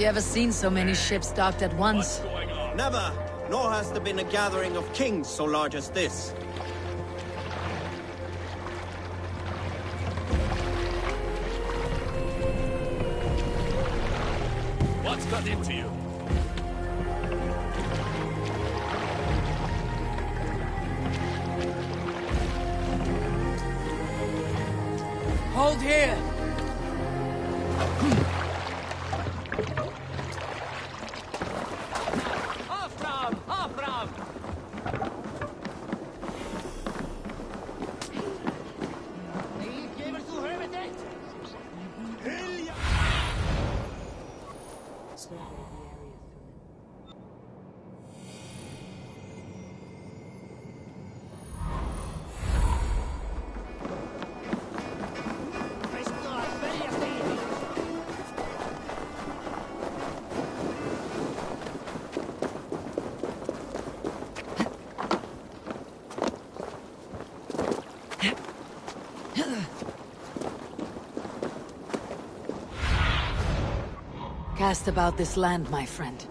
you ever seen so many ships docked at once? Never, nor has there been a gathering of kings so large as this. What's got into you? Hold here! Cast about this land, my friend.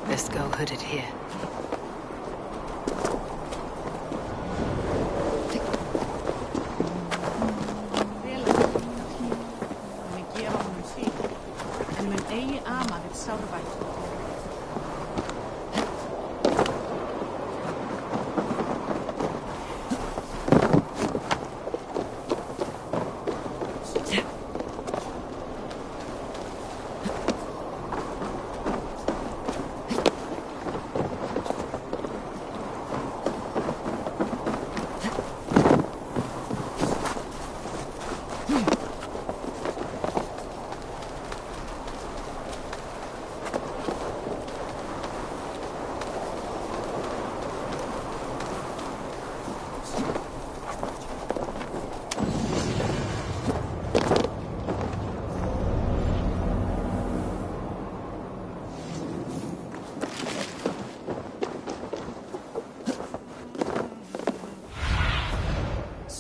Let's go hooded here.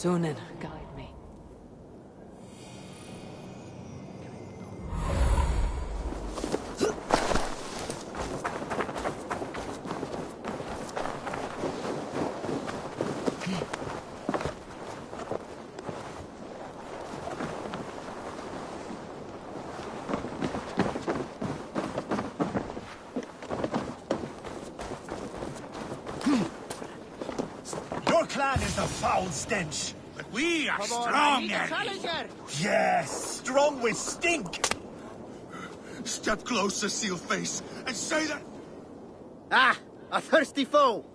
Sunan, guide me. Your clan is the foul stench, but we are strong, Ergi. Yes, strong with stink. Step closer, Sealface, and say that... Ah, a thirsty foe.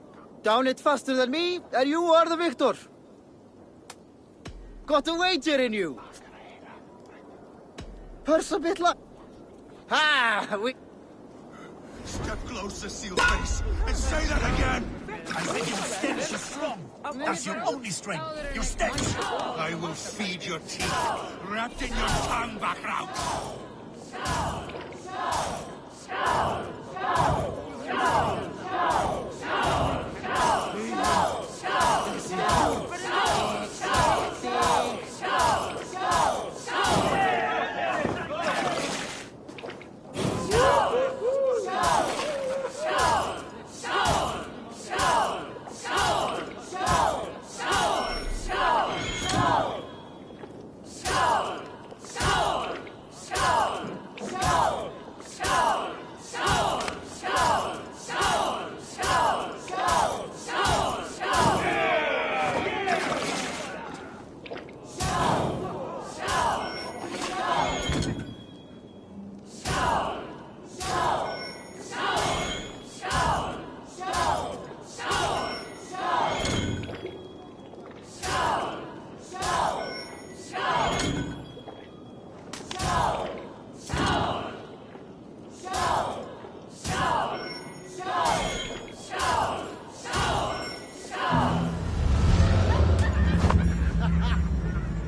Down it faster than me, and you are the victor. Got a wager in you. Purse a bit like... Ah, we... Step closer, Sealface, and say that again! I said your stench is strong. That's your only strength. Your stench. I will feed your teeth, wrapped in your tongue, Background!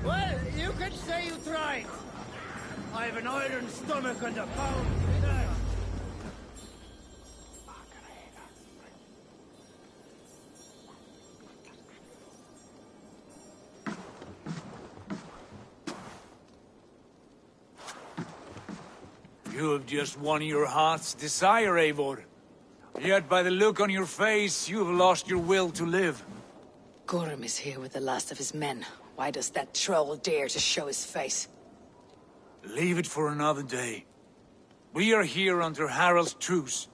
Well, you can say you tried. I have an iron stomach and a pound... You have just won your heart's desire, Eivor. Yet by the look on your face, you have lost your will to live. Gorm is here with the last of his men. Why does that troll dare to show his face? Leave it for another day. We are here under Harald's truce,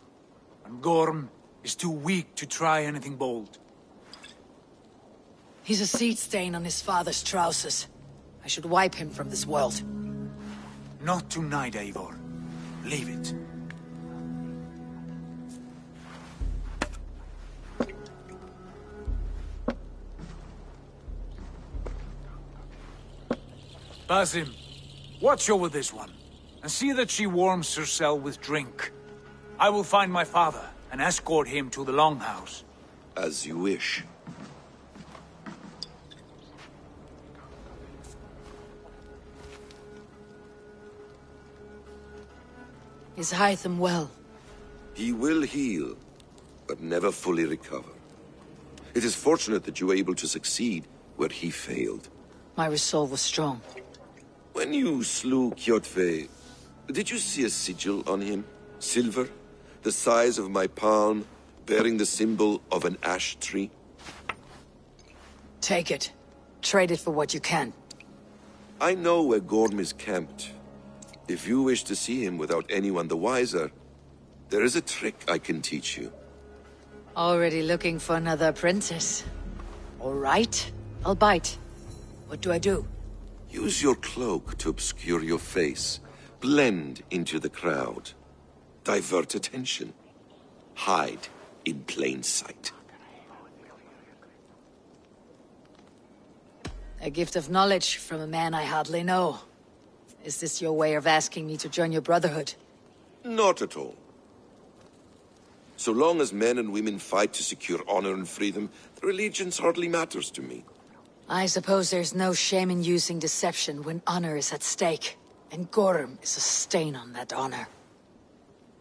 and Gorm is too weak to try anything bold. He's a seed stain on his father's trousers. I should wipe him from this world. Not tonight, Eivor. Leave it. Basim, watch over this one, and see that she warms herself with drink. I will find my father and escort him to the Longhouse. As you wish. Is Hytham well? He will heal, but never fully recover. It is fortunate that you were able to succeed where he failed. My resolve was strong. When you slew Kjotve, did you see a sigil on him? Silver? The size of my palm, bearing the symbol of an ash tree? Take it. Trade it for what you can. I know where Gorm is camped. If you wish to see him without anyone the wiser, there is a trick I can teach you. Already looking for another apprentice. All right, I'll bite. What do I do? Use your cloak to obscure your face. Blend into the crowd. Divert attention. Hide in plain sight. A gift of knowledge from a man I hardly know. Is this your way of asking me to join your brotherhood? Not at all. So long as men and women fight to secure honor and freedom, their allegiance hardly matters to me. I suppose there's no shame in using deception when honor is at stake. And Gorm is a stain on that honor.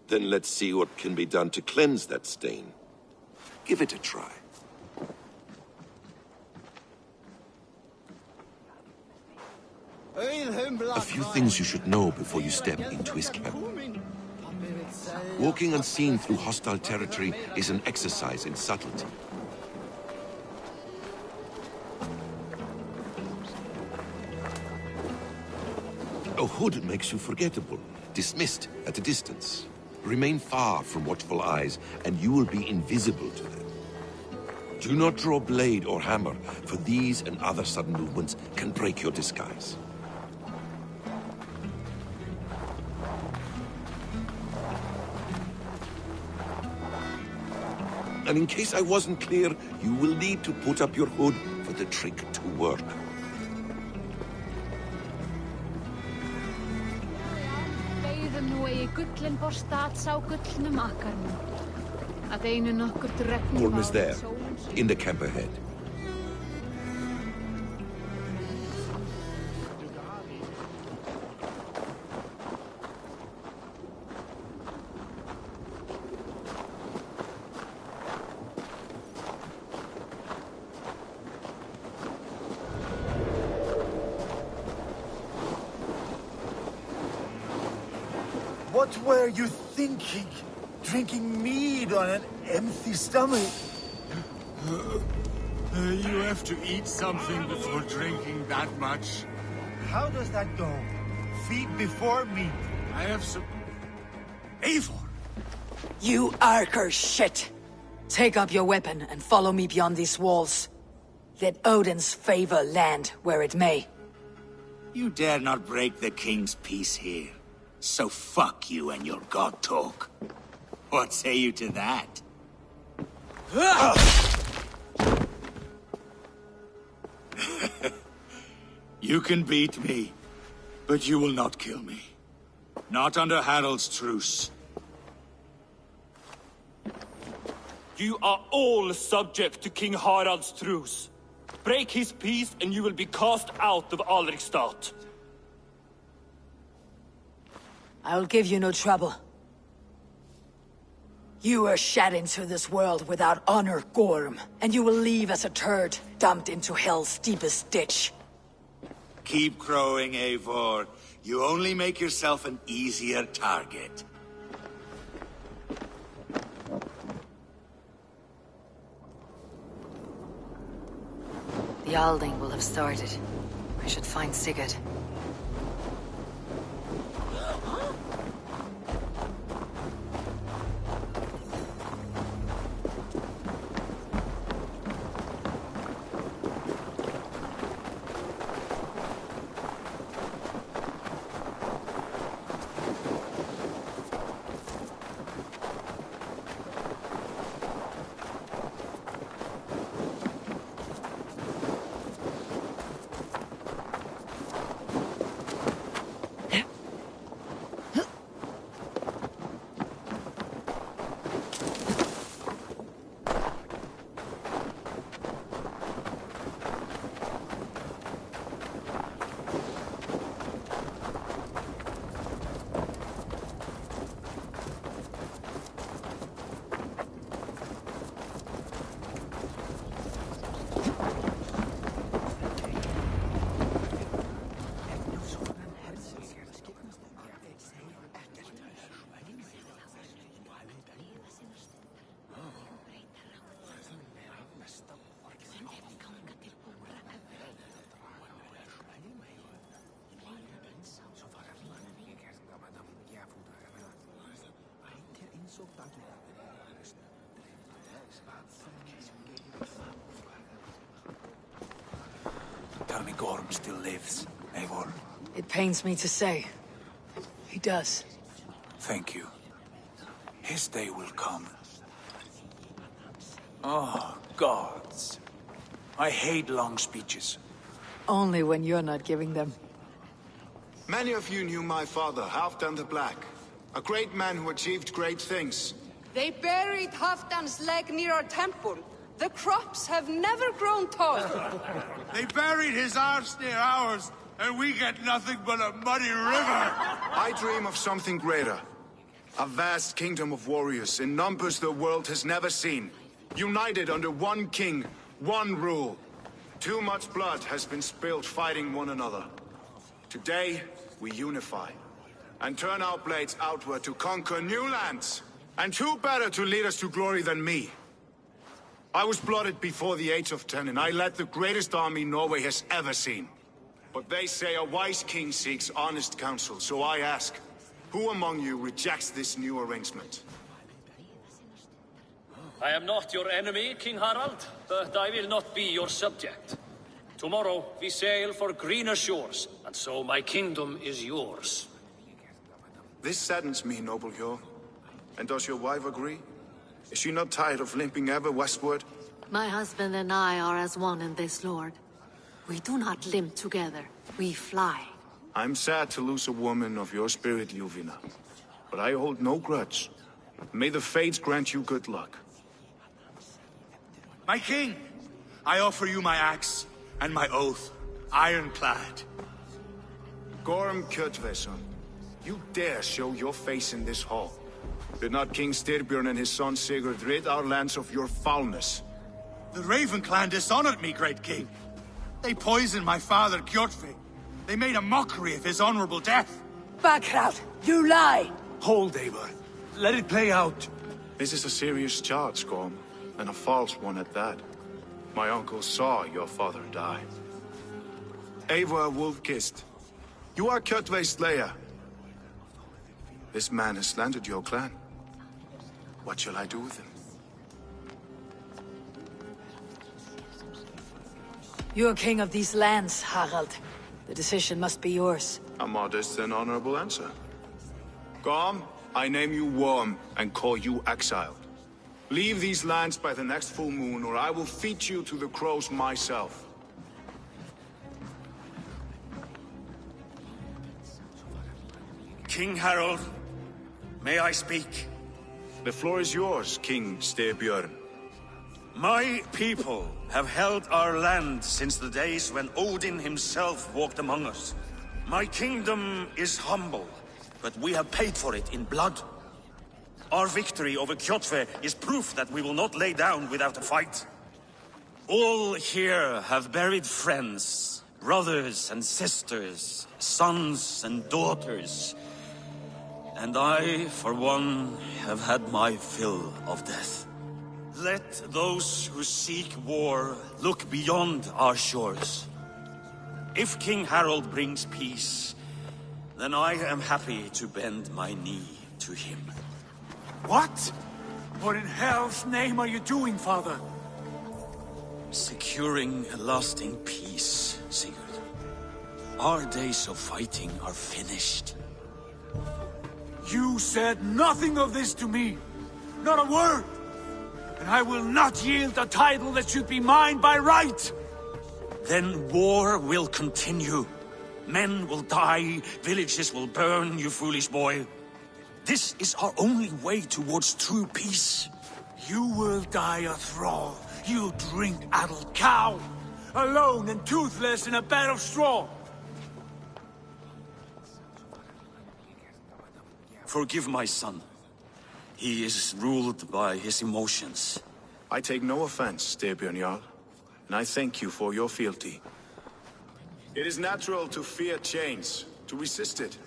Then let's see what can be done to cleanse that stain. Give it a try. A few things you should know before you step into his camp. Walking unseen through hostile territory is an exercise in subtlety. A hood makes you forgettable, dismissed at a distance. Remain far from watchful eyes, and you will be invisible to them. Do not draw blade or hammer, for these and other sudden movements can break your disguise. And in case I wasn't clear, you will need to put up your hood for the trick to work. Gorm is there, in the camp ahead. What were you thinking? Drinking mead on an empty stomach? You have to eat something before drinking that much. How does that go? Feed before meat. I have some... Eivor! You Arker shit! Take up your weapon and follow me beyond these walls. Let Odin's favor land where it may. You dare not break the king's peace here. So fuck you and your god talk. What say you to that? You can beat me, but you will not kill me. Not under Harald's truce. You are all subject to King Harald's truce. Break his peace and you will be cast out of Alrikstad. I will give you no trouble. You were shed into this world without honor, Gorm, and you will leave as a turd, dumped into hell's deepest ditch. Keep crowing, Eivor. You only make yourself an easier target. The Alding will have started. I should find Sigurd. Tell me Gorm still lives, Eivor. It pains me to say. He does. Thank you. His day will come. Oh, gods. I hate long speeches. Only when you're not giving them. Many of you knew my father, Halfdan the Black. A great man who achieved great things. They buried Halfdan's leg near our temple. The crops have never grown tall. They buried his arse near ours, and we get nothing but a muddy river. I dream of something greater. A vast kingdom of warriors in numbers the world has never seen. United under one king, one rule. Too much blood has been spilled fighting one another. Today, we unify. And turn our blades outward to conquer new lands. And who better to lead us to glory than me? I was blooded before the age of 10, and I led the greatest army Norway has ever seen. But they say a wise king seeks honest counsel, so I ask, who among you rejects this new arrangement? I am not your enemy, King Harald, but I will not be your subject. Tomorrow we sail for greener shores, and so my kingdom is yours. This saddens me, noble Hjor. And does your wife agree? Is she not tired of limping ever westward? My husband and I are as one in this, Lord. We do not limp together. We fly. I'm sad to lose a woman of your spirit, Ljuvina. But I hold no grudge. May the fates grant you good luck. My king, I offer you my axe and my oath, ironclad. Gorm Kjotveson, you dare show your face in this hall. Did not King Styrbjörn and his son Sigurd rid our lands of your foulness? The Raven clan dishonored me, great king. They poisoned my father, Kjotve. They made a mockery of his honorable death. Backrout, you lie! Hold, Eivor. Let it play out. This is a serious charge, Gorm, and a false one at that. My uncle saw your father die. Eivor Wolf-Kissed, you are Kjotve's slayer. This man has slandered your clan. What shall I do with him? You are king of these lands, Harald. The decision must be yours. A modest and honorable answer. Gorm, I name you Worm and call you exiled. Leave these lands by the next full moon, or I will feed you to the crows myself. King Harald, may I speak? The floor is yours, King Styrbjörn. My people have held our land since the days when Odin himself walked among us. My kingdom is humble, but we have paid for it in blood. Our victory over Kjotve is proof that we will not lay down without a fight. All here have buried friends, brothers and sisters, sons and daughters. And I, for one, have had my fill of death. Let those who seek war look beyond our shores. If King Harald brings peace, then I am happy to bend my knee to him. What? What in hell's name are you doing, father? Securing a lasting peace, Sigurd. Our days of fighting are finished. You said nothing of this to me. Not a word. And I will not yield a title that should be mine by right. Then war will continue. Men will die, villages will burn, you foolish boy. This is our only way towards true peace. You will die a thrall. You drink-addled cow. Alone and toothless in a bed of straw. Forgive my son. He is ruled by his emotions. I take no offense, Styrbjörn Jarl, and I thank you for your fealty. It is natural to fear change, to resist it.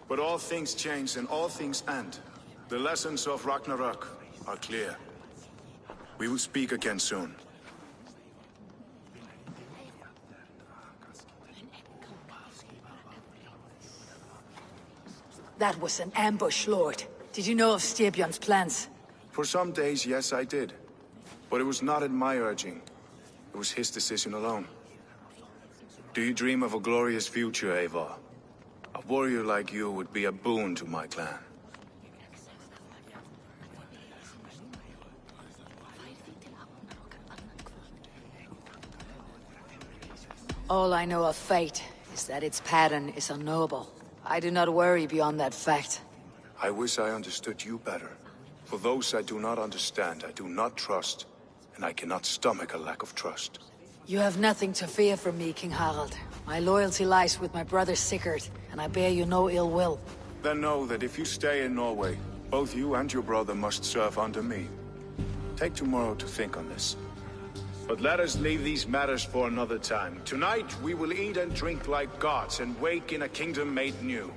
But all things change and all things end. The lessons of Ragnarok are clear. We will speak again soon. That was an ambush, Lord. Did you know of Styrbjörn's plans? For some days, yes, I did. But it was not at my urging. It was his decision alone. Do you dream of a glorious future, Eivor? A warrior like you would be a boon to my clan. All I know of fate is that its pattern is unknowable. I do not worry beyond that fact. I wish I understood you better. For those I do not understand, I do not trust, and I cannot stomach a lack of trust. You have nothing to fear from me, King Harald. My loyalty lies with my brother Sigurd, and I bear you no ill will. Then know that if you stay in Norway, both you and your brother must serve under me. Take tomorrow to think on this. But let us leave these matters for another time. Tonight, we will eat and drink like gods and wake in a kingdom made new.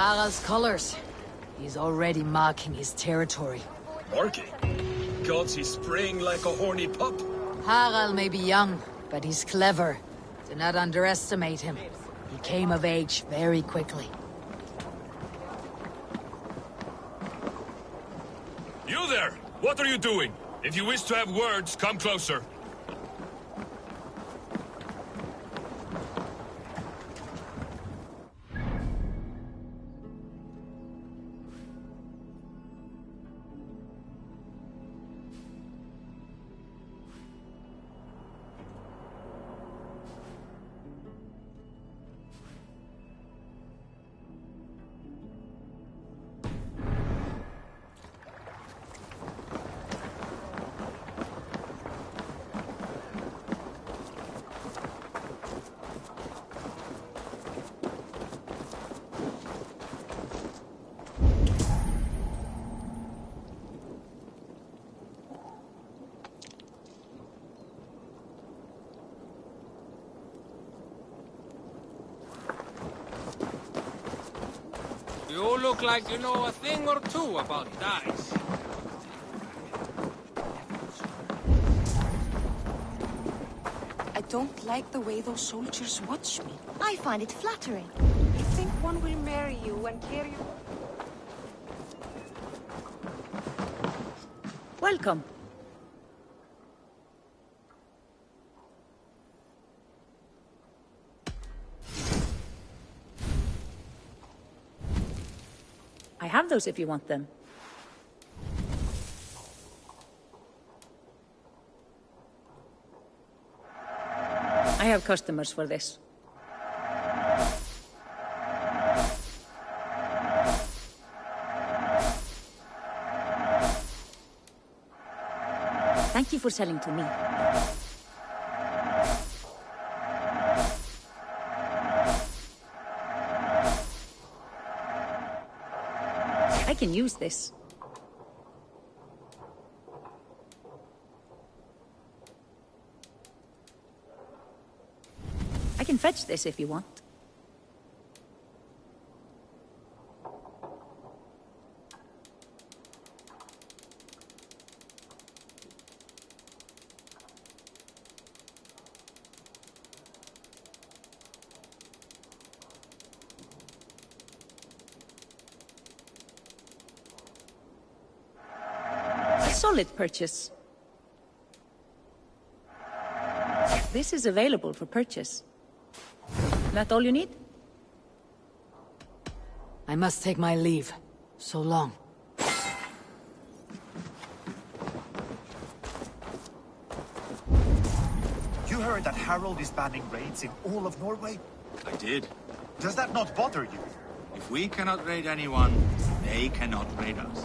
Harald's colors. He's already marking his territory. Marking? Gods, he's spraying like a horny pup. Harald may be young, but he's clever. Do not underestimate him. He came of age very quickly. You there! What are you doing? If you wish to have words, come closer. You look like you know a thing or two about dice. I don't like the way those soldiers watch me. I find it flattering. You think one will marry you and carry you? Welcome. I have those if you want them. I have customers for this. Thank you for selling to me. I can use this. I can fetch this if you want. Solid purchase. This is available for purchase. That all you need? I must take my leave. So long. You heard that Harold is banning raids in all of Norway? I did. Does that not bother you? If we cannot raid anyone, they cannot raid us.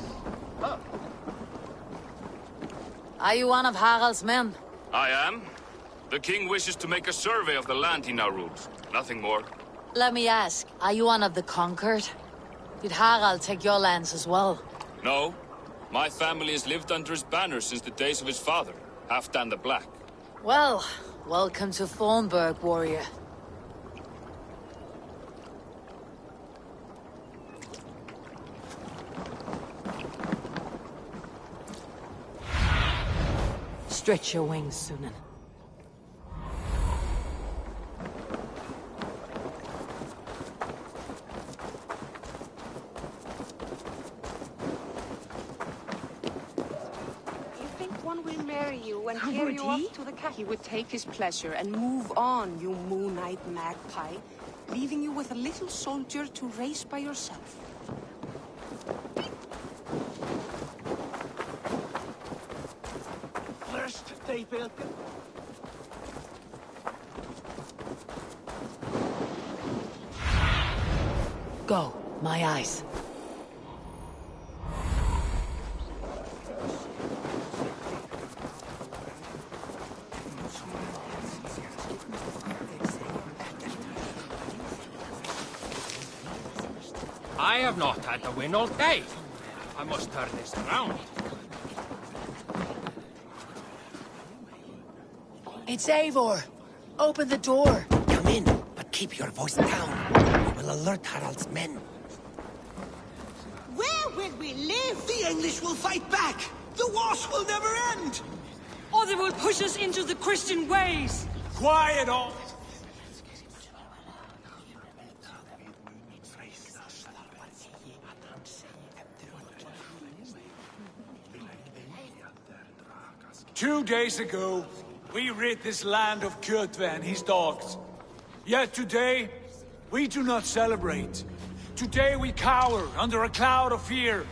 Huh. Are you one of Harald's men? I am. The king wishes to make a survey of the land he now rules. Nothing more. Let me ask, are you one of the conquered? Did Harald take your lands as well? No. My family has lived under his banner since the days of his father, Halfdan the Black. Well, welcome to Thornburg, warrior. Stretch your wings, Sunan. You think one will marry you and carry you up to the castle? He would take his pleasure and move on, you moon-eyed magpie, leaving you with a little soldier to race by yourself. They built it. Go, my eyes. I have not had to win all day. I must turn this around. It's Eivor. Open the door. Come in, but keep your voice down. We will alert Harald's men. where we live! The English will fight back! The wars will never end! Or they will push us into the Christian ways! Quiet all! Two days ago, we rid this land of Kjotve and his dogs. Yet today, we do not celebrate. Today we cower under a cloud of fear.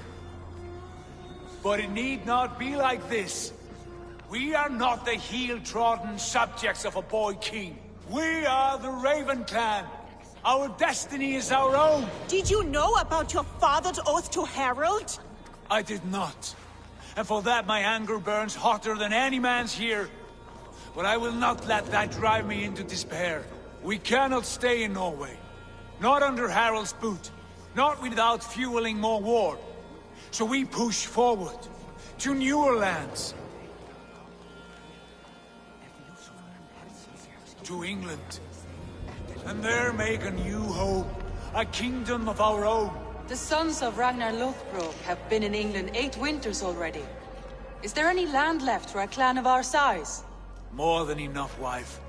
But it need not be like this. We are not the heel-trodden subjects of a boy king. We are the Raven clan. Our destiny is our own. Did you know about your father's oath to Harold? I did not. And for that my anger burns hotter than any man's here. But I will not let that drive me into despair. We cannot stay in Norway. Not under Harald's boot. Not without fueling more war. So we push forward. To newer lands. To England. And there make a new home. A kingdom of our own. The sons of Ragnar Lothbrok have been in England 8 winters already. Is there any land left for a clan of our size? More than enough, wife.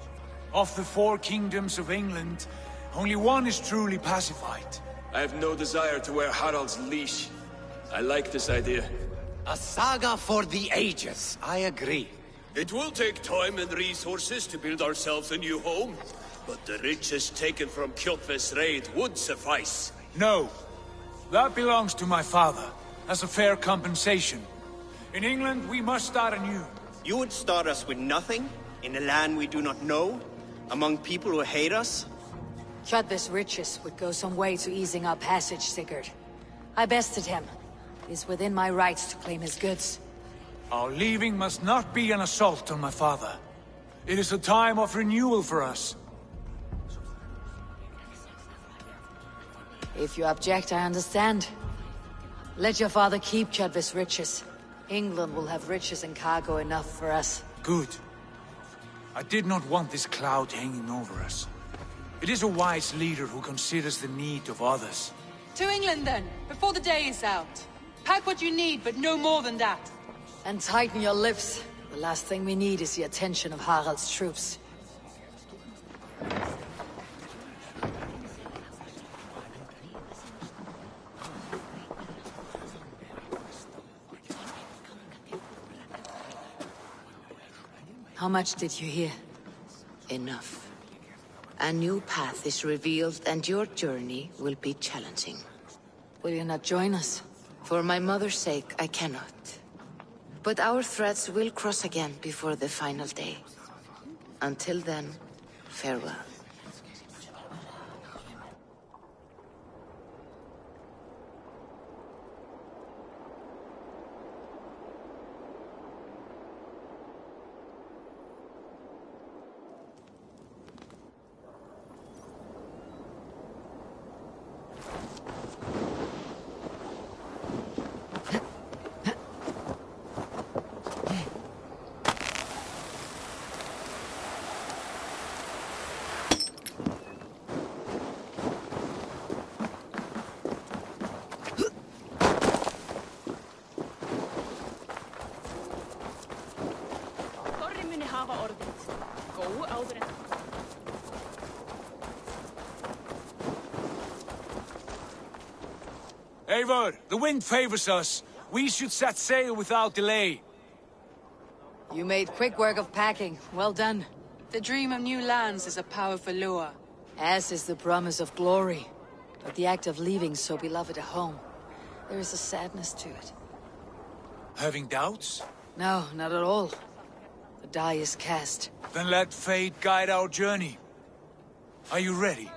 Of the 4 kingdoms of England, only one is truly pacified. I have no desire to wear Harald's leash. I like this idea. A saga for the ages, I agree. It will take time and resources to build ourselves a new home, but the riches taken from Kjotve's raid would suffice. No. That belongs to my father, as a fair compensation. In England, we must start anew. You would start us with nothing? In a land we do not know? Among people who hate us? Kjotve's riches would go some way to easing our passage, Sigurd. I bested him. It is within my rights to claim his goods. Our leaving must not be an assault on my father. It is a time of renewal for us. If you object, I understand. Let your father keep Kjotve's riches. England will have riches and cargo enough for us. Good. I did not want this cloud hanging over us. It is a wise leader who considers the need of others. To England then, before the day is out. Pack what you need, but no more than that. And tighten your lips. The last thing we need is the attention of Harald's troops. How much did you hear? Enough. A new path is revealed, and your journey will be challenging. Will you not join us? For my mother's sake, I cannot. But our threads will cross again before the final day. Until then, farewell. Eivor, the wind favors us. We should set sail without delay. You made quick work of packing. Well done. The dream of new lands is a powerful lure. As is the promise of glory. But the act of leaving so beloved a home, there is a sadness to it. Having doubts? No, not at all. The die is cast. Then let fate guide our journey. Are you ready?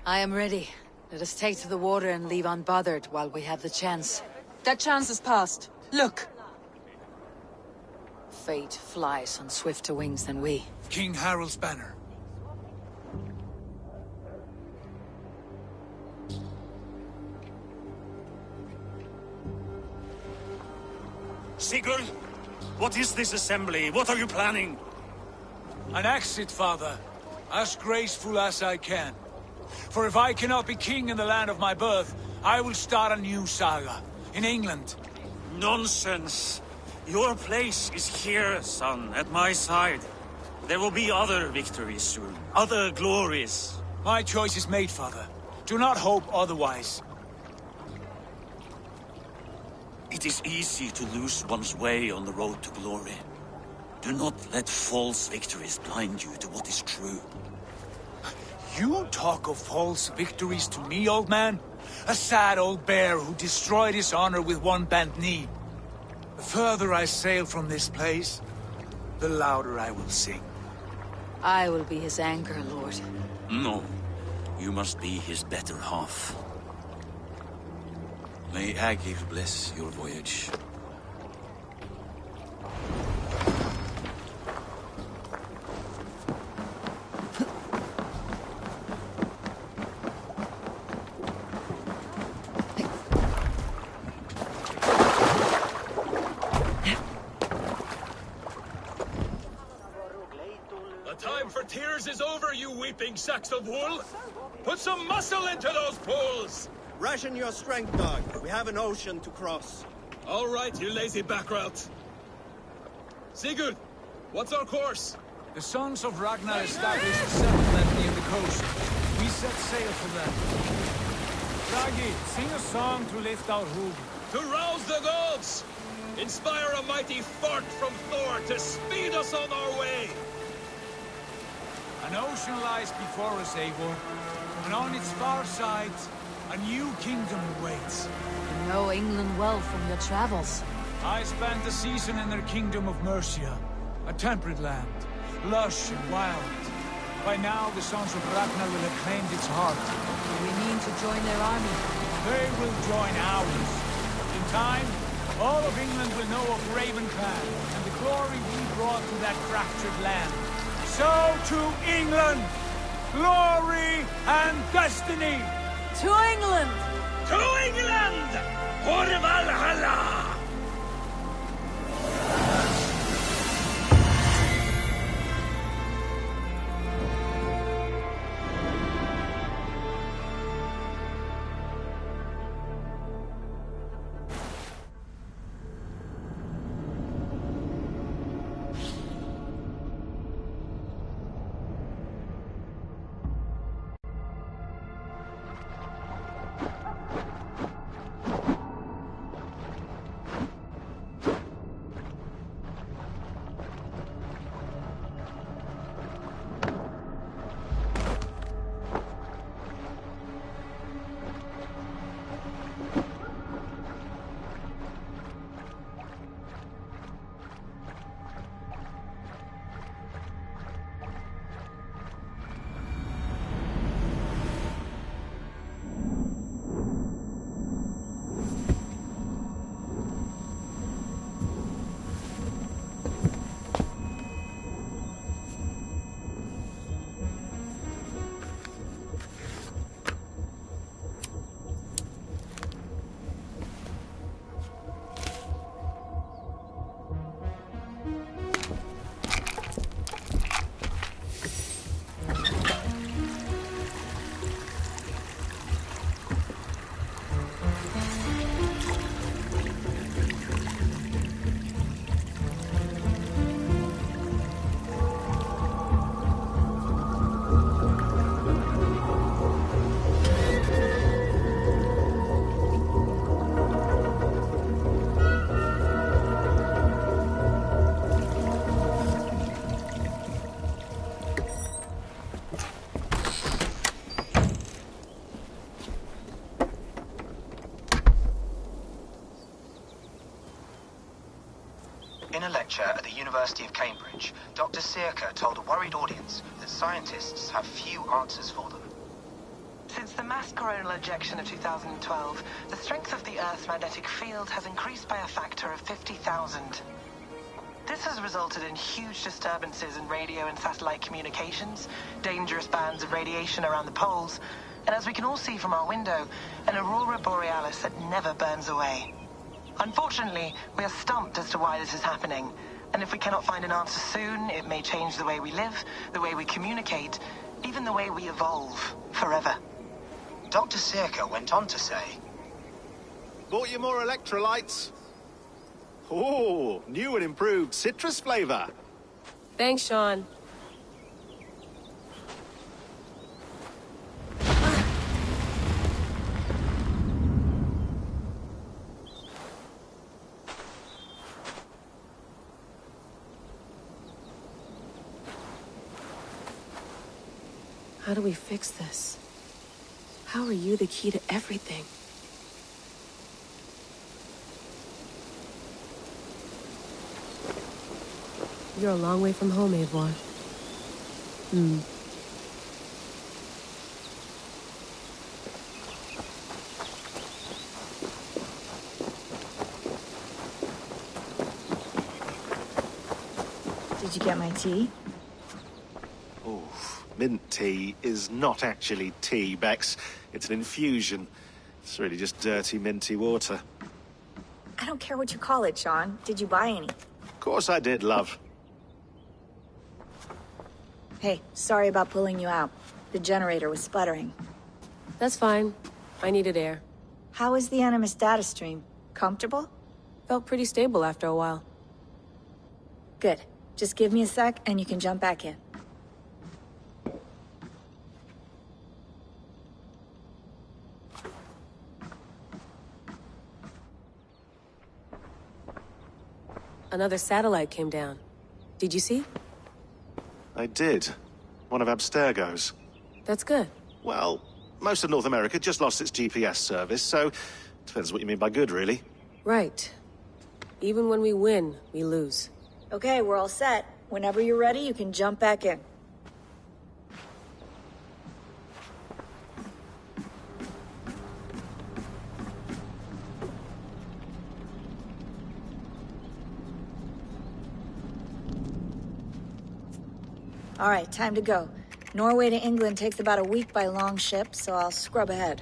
I am ready. Let us take to the water and leave unbothered while we have the chance. That chance is past. Look! Fate flies on swifter wings than we. King Harald's banner. Sigurd, what is this assembly? What are you planning? An exit, father. As graceful as I can. For if I cannot be king in the land of my birth, I will start a new saga. In England. Nonsense. Your place is here, son, at my side. There will be other victories soon. Other glories. My choice is made, father. Do not hope otherwise. It is easy to lose one's way on the road to glory. Do not let false victories blind you to what is true. You talk of false victories to me, old man? A sad old bear who destroyed his honor with one bent knee. The further I sail from this place, the louder I will sing. I will be his anchor, Lord. No. You must be his better half. May Agir bless your voyage. Is over, you weeping sacks of wool! Put some muscle into those poles! Ration your strength, dog. We have an ocean to cross. All right, you lazy backrout. Sigurd, what's our course? The Sons of Ragnar established a settlement near the coast. We set sail for them. Ragi, sing a song to lift our hoof. To rouse the gods! Inspire a mighty fart from Thor to speed us on our way! An ocean lies before us, Eivor, and on its far sides, a new kingdom awaits. You know England well from your travels. I spent a season in their kingdom of Mercia, a temperate land, lush and wild. By now, the Sons of Ragnar will have claimed its heart. We mean to join their army. They will join ours. In time, all of England will know of Ravenclan and the glory we brought to that fractured land. So to England! Glory and destiny! To England! To England! For Valhalla! In a lecture at the University of Cambridge, Dr. Sirka told a worried audience that scientists have few answers for them. Since the mass coronal ejection of 2012, the strength of the Earth's magnetic field has increased by a factor of 50,000. This has resulted in huge disturbances in radio and satellite communications, dangerous bands of radiation around the poles, and as we can all see from our window, an aurora borealis that never burns away. Unfortunately, we are stumped as to why this is happening, and if we cannot find an answer soon, it may change the way we live, the way we communicate, even the way we evolve, forever. Dr. Sirka went on to say, Bought you more electrolytes. Oh, new and improved citrus flavor. Thanks, Sean. How do we fix this? How are you the key to everything? You're a long way from home, Eivor. Did you get my tea? Oh, mint tea is not actually tea, Bex. It's an infusion. It's really just dirty, minty water. I don't care what you call it, Sean. Did you buy any? Of course I did, love. Hey, sorry about pulling you out. The generator was sputtering. That's fine. I needed air. How was the Animus data stream? Comfortable? Felt pretty stable after a while. Good. Just give me a sec and you can jump back in. Another satellite came down. Did you see? I did. One of Abstergo's. That's good. Well, most of North America just lost its GPS service, so depends what you mean by good, really. Right. Even when we win, we lose. Okay, we're all set. Whenever you're ready, you can jump back in. All right, time to go. Norway to England takes about a week by long ship, so I'll scrub ahead.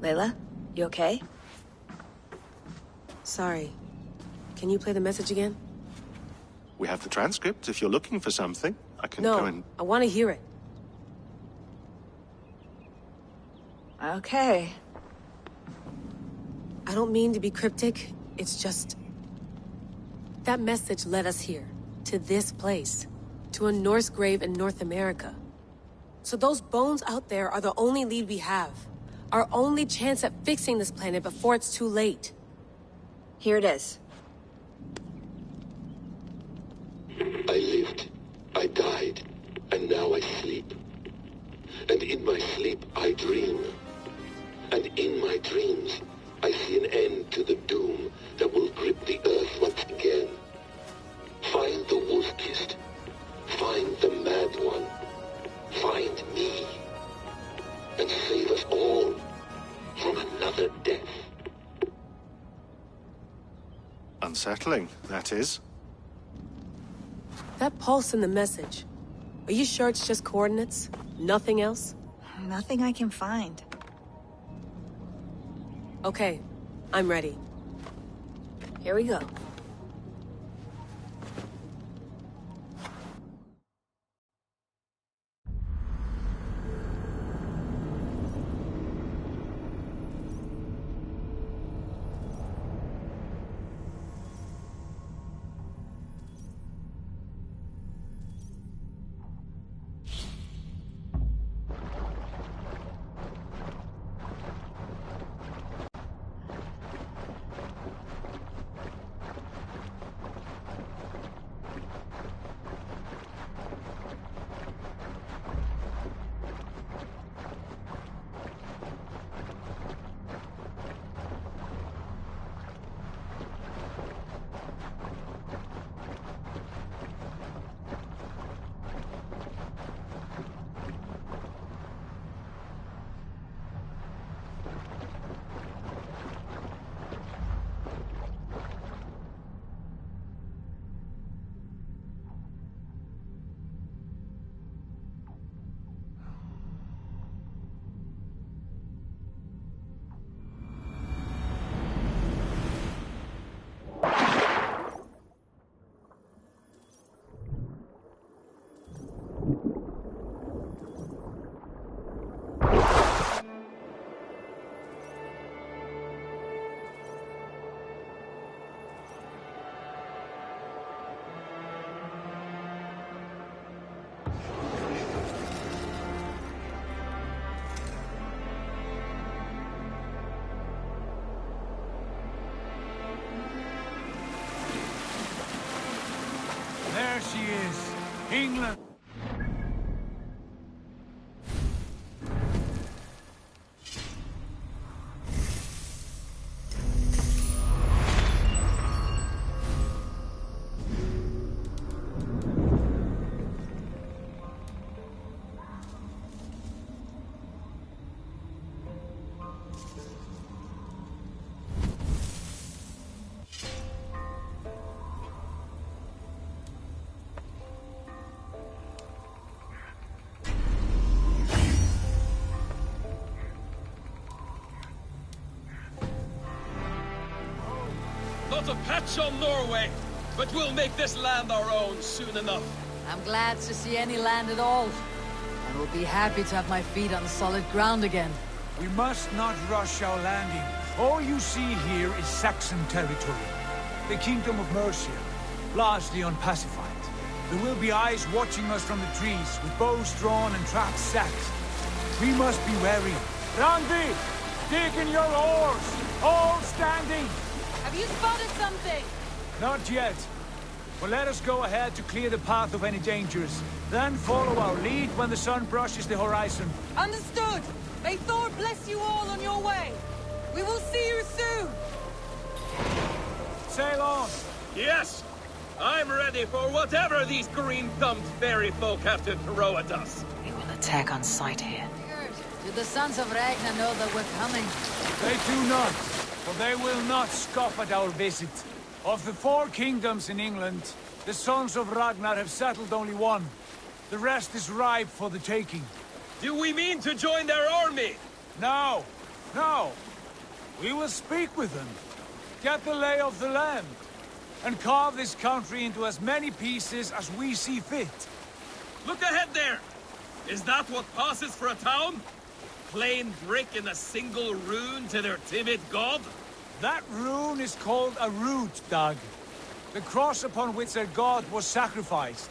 Layla, you okay? Sorry. Can you play the message again? We have the transcript. If you're looking for something, I can go and... No, I want to hear it. Okay. I don't mean to be cryptic. It's just... that message led us here. To this place. To a Norse grave in North America. So those bones out there are the only lead we have. Our only chance at fixing this planet before it's too late. Here it is. I lived, I died, and now I sleep. And in my sleep I dream. And in my dreams, I see an end to the doom that will grip the earth once again. Find the wolf-kissed. Find the mad one. Find me. And save us all from another death. Unsettling, that is. That pulse in the message. Are you sure it's just coordinates? Nothing else? Nothing I can find. Okay, I'm ready. Here we go. England. Not a patch on Norway, but we'll make this land our own soon enough. I'm glad to see any land at all. And will be happy to have my feet on solid ground again. We must not rush our landing. All you see here is Saxon territory. The Kingdom of Mercia, largely unpacified. There will be eyes watching us from the trees, with bows drawn and traps set. We must be wary. Randi! Dig in your oars! All standing! Have you spotted something? Not yet. But let us go ahead to clear the path of any dangers. Then follow our lead when the sun brushes the horizon. Understood! May Thor bless you all on your way! We will see you soon! Sail on! Yes! I'm ready for whatever these green-thumbed fairy folk have to throw at us. We will attack on sight here. Do the Sons of Ragnar know that we're coming? They do not, for they will not scoff at our visit. Of the 4 kingdoms in England, the Sons of Ragnar have settled only one. The rest is ripe for the taking. Do we mean to join their army? No, no. We will speak with them, get the lay of the land, and carve this country into as many pieces as we see fit. Look ahead there! Is that what passes for a town? Plain brick in a single rune to their timid god? That rune is called a root, Dag. The cross upon which their god was sacrificed.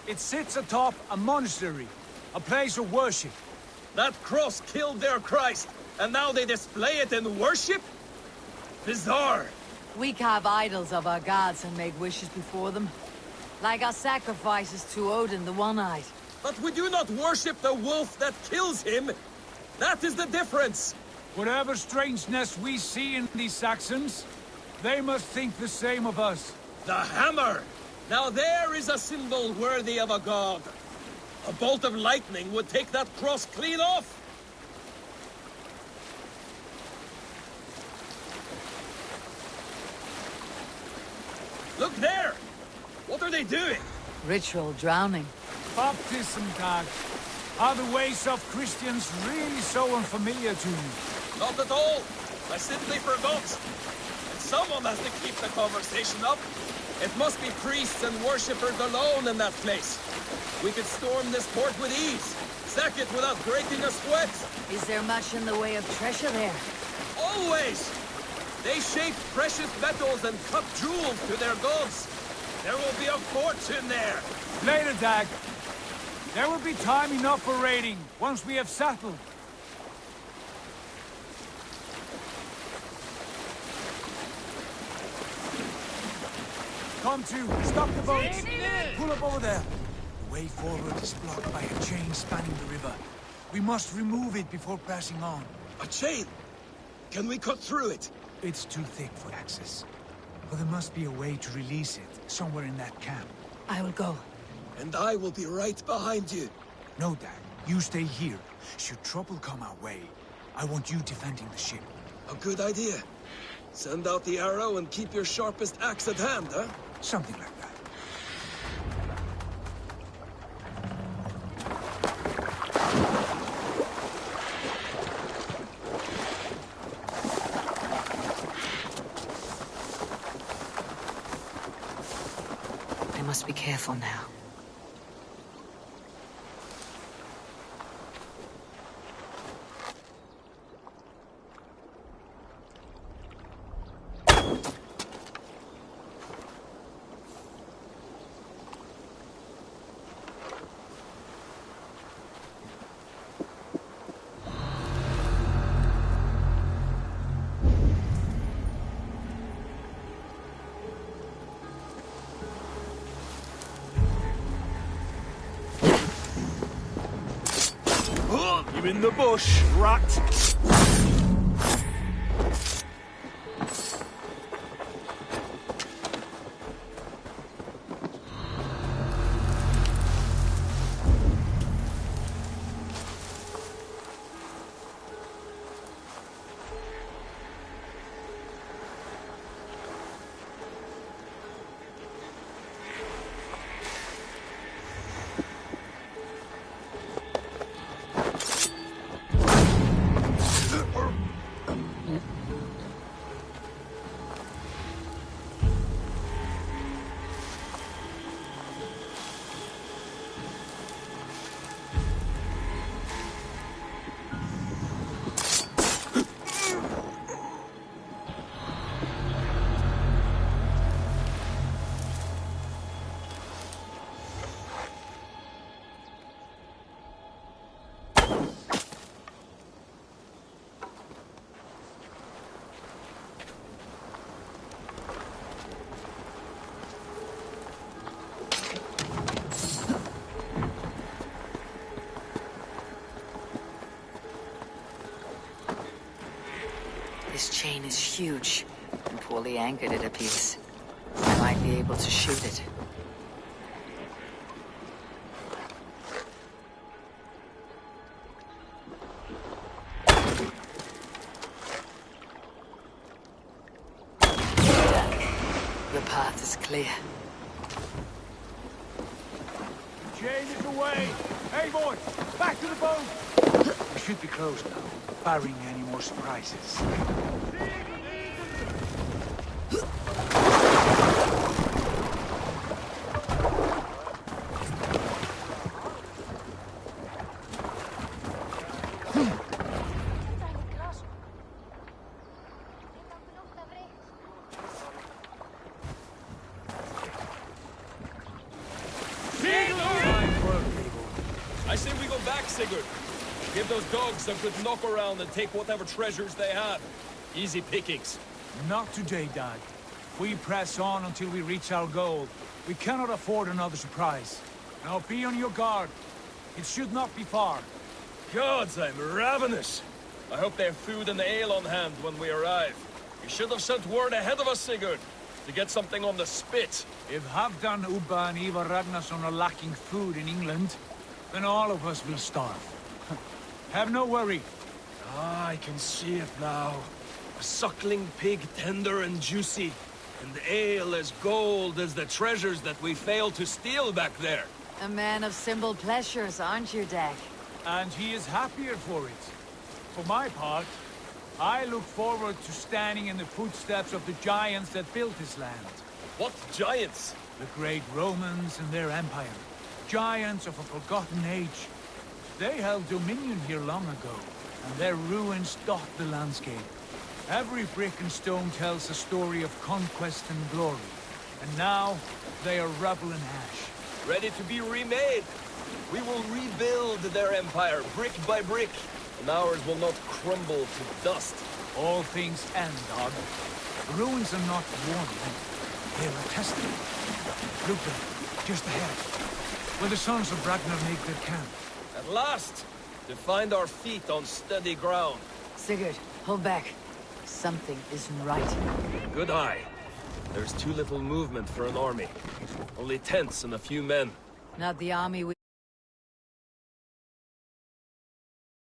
It sits atop a monastery, a place of worship. That cross killed their Christ, and now they display it in worship? Bizarre. We carve idols of our gods and make wishes before them. Like our sacrifices to Odin, the One-Eyed. But we do not worship the wolf that kills him. That is the difference. Whatever strangeness we see in these Saxons, they must think the same of us. The hammer! Now there is a symbol worthy of a god. A bolt of lightning would take that cross clean off. Look there! What are they doing? Ritual drowning. Baptism, Dag. Are the ways of Christians really so unfamiliar to you? Not at all. I simply forgot. And someone has to keep the conversation up. It must be priests and worshippers alone in that place. We could storm this port with ease. Sack it without breaking a sweat. Is there much in the way of treasure there? Always! They shape precious metals and cut jewels to their gods. There will be a fortune there. Later, Dag. There will be time enough for raiding, once we have settled. Come to, stop the boats! Pull up over there. The way forward is blocked by a chain spanning the river. We must remove it before passing on. A chain? Can we cut through it? It's too thick for access. But there must be a way to release it, somewhere in that camp. I will go. And I will be right behind you. No, Dag. You stay here. Should trouble come our way, I want you defending the ship. A good idea. Send out the arrow and keep your sharpest axe at hand, huh? Something like that. I must be careful now. You in the bush, rat? This chain is huge, and poorly anchored it appears. I might be able to shoot it. The path is clear. The chain is away! Hey, boy! Back to the boat! We should be close now, barring any more surprises. I say we go back, Sigurd. Give those dogs a good knock around and take whatever treasures they have. Easy pickings. Not today, Dad. We press on until we reach our goal. We cannot afford another surprise. Now be on your guard. It should not be far. Gods, I'm ravenous. I hope they have food and ale on hand when we arrive. You should have sent word ahead of us, Sigurd, to get something on the spit. If Halfdan, Ubba and Ivar Ragnarsson are lacking food in England, then all of us will starve. Have no worry. Ah, I can see it now. A suckling pig, tender and juicy. And ale as gold as the treasures that we failed to steal back there. A man of simple pleasures, aren't you, Dag? And he is happier for it. For my part, I look forward to standing in the footsteps of the giants that built this land. What giants? The great Romans and their empire. Giants of a forgotten age. They held dominion here long ago, and their ruins dot the landscape. Every brick and stone tells a story of conquest and glory. And now, they are rubble and ash. Ready to be remade. We will rebuild their empire, brick by brick, and ours will not crumble to dust. All things end, Dog. The ruins are not worn, they're a testament. Look there, just ahead, where the sons of Ragnar make their camp. At last, to find our feet on steady ground. Sigurd, hold back. Something isn't right. Good eye. There's too little movement for an army. Only tents and a few men. Not the army we